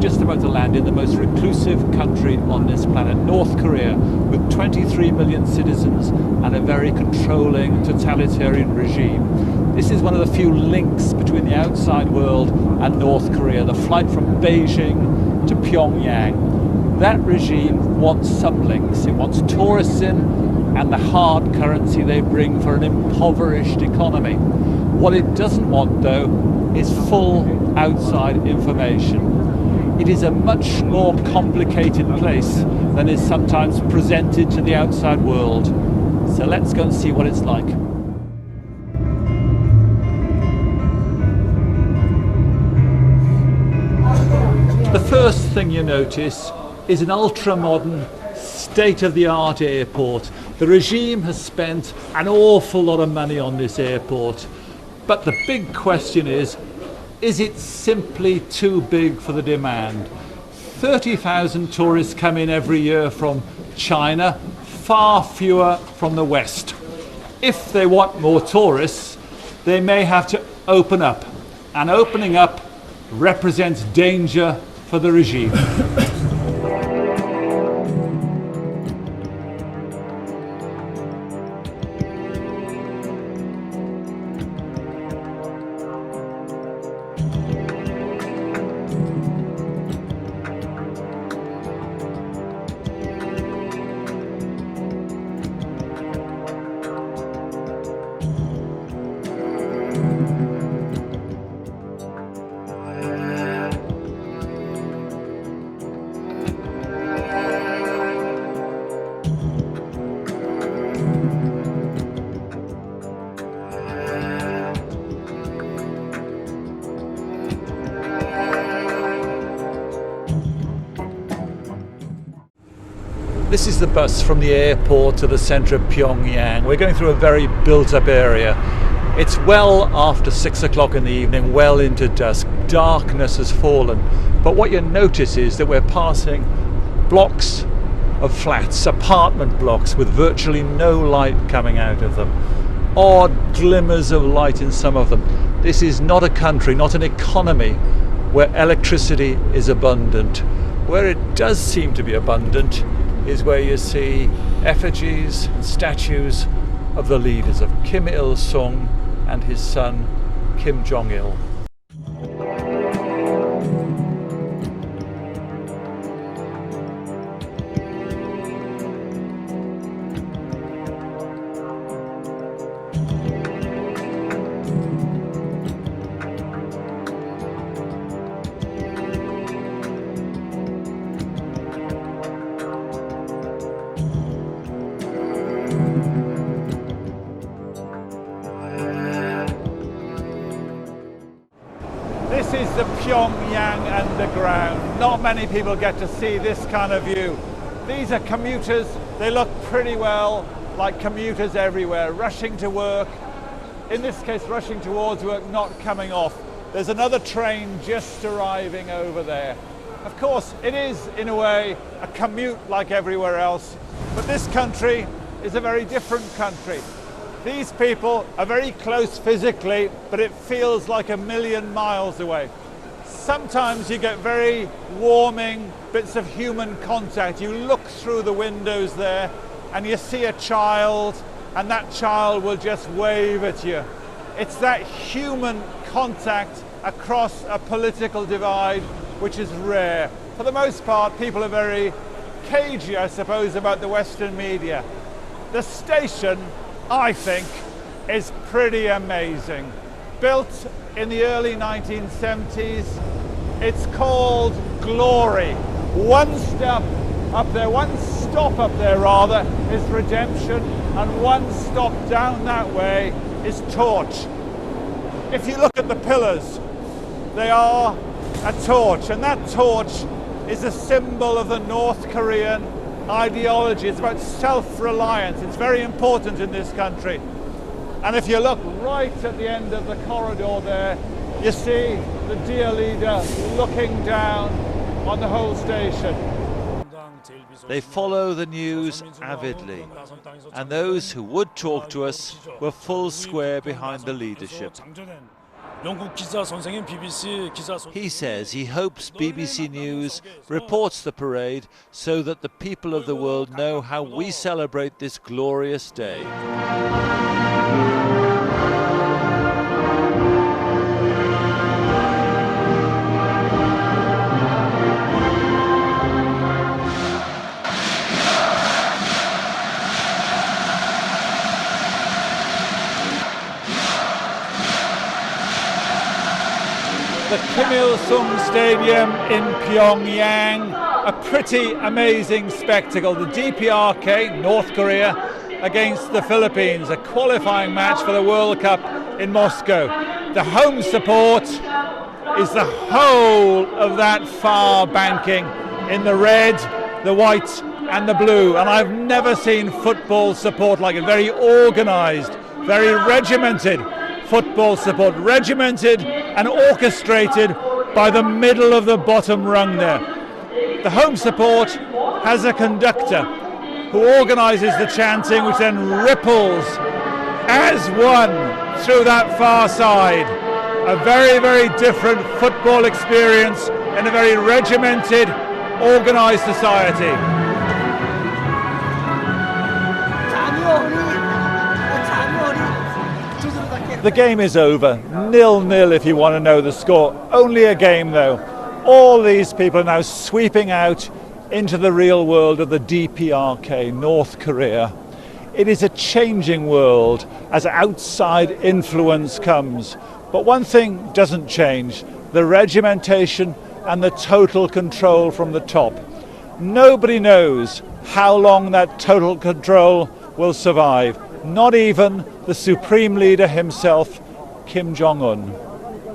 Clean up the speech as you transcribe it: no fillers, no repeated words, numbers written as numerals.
Just about to land in the most reclusive country on this planet, North Korea, with 23 million citizens and a very controlling totalitarian regime. This is one of the few links between the outside world and North Korea, the flight from Beijing to Pyongyang. That regime wants some links. It wants tourists in and the hard currency they bring for an impoverished economy. What it doesn't want, though, is full outside information. It is a much more complicated place than is sometimes presented to the outside world. So let's go and see what it's like. The first thing you notice is an ultra-modern, state-of-the-art airport. The regime has spent an awful lot of money on this airport. But the big question is it simply too big for the demand? 30,000 tourists come in every year from China, far fewer from the West. If they want more tourists, they may have to open up. And opening up represents danger for the regime. This is the bus from the airport to the centre of Pyongyang. We're going through a very built-up area. It's well after 6 o'clock in the evening, well into dusk. Darkness has fallen. But what you notice is that we're passing blocks of flats, apartment blocks with virtually no light coming out of them. Odd glimmers of light in some of them. This is not a country, not an economy where electricity is abundant. Where it does seem to be abundant is where you see effigies and statues of the leaders of Kim Il-sung and his son Kim Jong-il. This is the Pyongyang underground. Not many people get to see this kind of view. These are commuters. They look pretty well like commuters everywhere, rushing to work. In this case, rushing towards work, not coming off. There's another train just arriving over there. Of course, it is, in a way, a commute like everywhere else. But this country is a very different country. These people are very close physically, but it feels like a million miles away. Sometimes you get very warming bits of human contact. You look through the windows there and you see a child, and that child will just wave at you. It's that human contact across a political divide which is rare. For the most part, people are very cagey, I suppose, about the Western media. The station, I think, is pretty amazing. Built in the early 1970s, it's called Glory. One stop up there rather, is Redemption, and one stop down that way is Torch. If you look at the pillars, they are a torch, and that torch is a symbol of the North Korean ideology. It's about self-reliance. It's very important in this country. And if you look right at the end of the corridor there, you see the dear leader looking down on the whole station. They follow the news avidly, and those who would talk to us were full square behind the leadership. He says he hopes BBC News reports the parade so that the people of the world know how we celebrate this glorious day. The Kim Il-sung Stadium in Pyongyang, a pretty amazing spectacle. The DPRK, North Korea, against the Philippines, a qualifying match for the World Cup in Moscow. The home support is the whole of that far banking in the red, the white and the blue, and I've never seen football support like it. Very organised, very regimented football support, regimented and orchestrated by the middle of the bottom rung there. The home support has a conductor who organises the chanting, which then ripples as one through that far side. A very, very different football experience in a very regimented, organised society. The game is over, 0-0 if you want to know the score. Only a game though. All these people are now sweeping out into the real world of the DPRK, North Korea. It is a changing world as outside influence comes. But one thing doesn't change, the regimentation and the total control from the top. Nobody knows how long that total control will survive. Not even the supreme leader himself, Kim Jong-un.